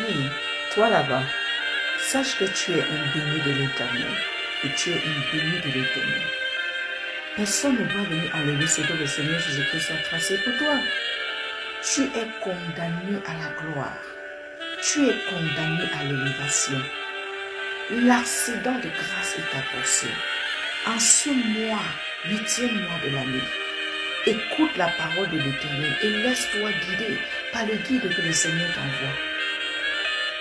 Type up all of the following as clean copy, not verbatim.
Hey, toi là-bas, sache que tu es un béni de l'Éternel et tu es une bénie de l'Éternel. Personne ne doit venir enlever ce que le Seigneur Jésus-Christ a tracé pour toi. Tu es condamné à la gloire. Tu es condamné à l'élévation. L'accident de grâce est ta portion. En ce mois, 8e mois de l'année, écoute la parole de l'Éternel et laisse-toi guider par le guide que le Seigneur t'envoie.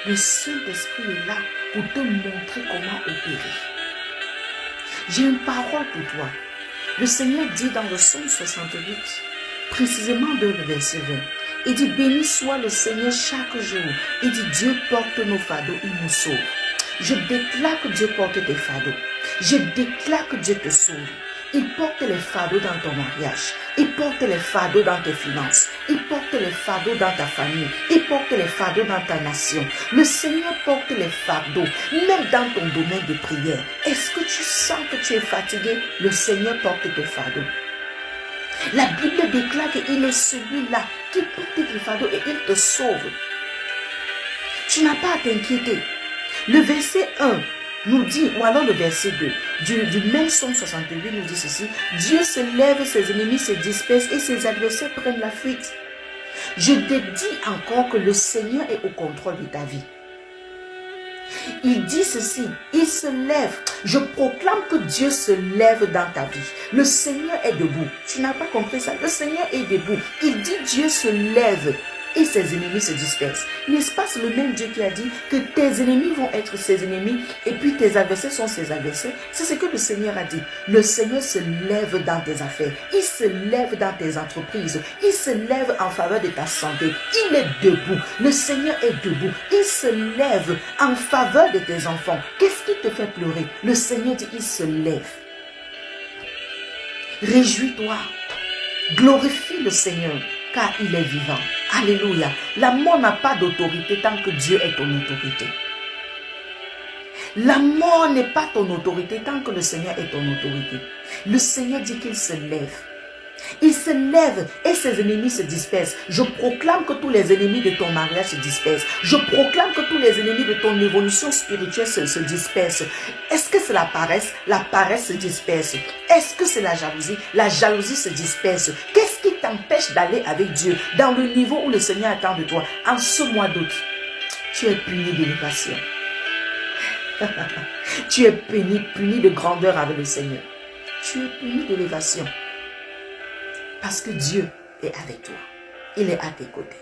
Le Saint-Esprit est là pour te montrer comment opérer. J'ai une parole pour toi. Le Seigneur dit dans le Psaume 68, précisément dans le verset 20, il dit, béni soit le Seigneur chaque jour. Il dit, Dieu porte nos fardeaux, il nous sauve. Je déclare que Dieu porte tes fardeaux. Je déclare que Dieu te sauve. Il porte les fardeaux dans ton mariage. Il porte les fardeaux dans tes finances. Il porte les fardeaux dans ta famille. Il porte les fardeaux dans ta nation. Le Seigneur porte les fardeaux, même dans ton domaine de prière. Est-ce que tu sens que tu es fatigué? Le Seigneur porte tes fardeaux. La Bible déclare qu'il est celui-là qui porte tes fardeaux et il te sauve. Tu n'as pas à t'inquiéter. Le verset 1 nous dit, ou alors le verset 2, du même Psaume 68 nous dit ceci, Dieu se lève, ses ennemis se dispersent et ses adversaires prennent la fuite. Je te dis encore que le Seigneur est au contrôle de ta vie. Il dit ceci, il se lève. Je proclame que Dieu se lève dans ta vie. Le Seigneur est debout. Tu n'as pas compris ça? Le Seigneur est debout. Il dit Dieu se lève et ses ennemis se dispersent. N'est-ce pas le même Dieu qui a dit que tes ennemis vont être ses ennemis et puis tes adversaires sont ses adversaires? C'est ce que le Seigneur a dit. Le Seigneur se lève dans tes affaires. Il se lève dans tes entreprises. Il se lève en faveur de ta santé. Il est debout. Le Seigneur est debout. Il se lève en faveur de tes enfants. Qu'est-ce qui te fait pleurer? Le Seigneur dit, il se lève. Réjouis-toi. Glorifie le Seigneur, car il est vivant. Alléluia. La mort n'a pas d'autorité tant que Dieu est ton autorité. La mort n'est pas ton autorité tant que le Seigneur est ton autorité. Le Seigneur dit qu'il se lève. Il se lève et ses ennemis se dispersent. Je proclame que tous les ennemis de ton mariage se dispersent. Je proclame que tous les ennemis de ton évolution spirituelle se dispersent. Est-ce que c'est la paresse? La paresse se disperse. Est-ce que c'est la jalousie? La jalousie se disperse. Qu'est-ce qui t'empêche d'aller avec Dieu dans le niveau où le Seigneur attend de toi? En ce mois d'août, tu es puni d'élévation. Tu es puni de grandeur avec le Seigneur. Tu es puni d'élévation. Parce que Dieu est avec toi. Il est à tes côtés.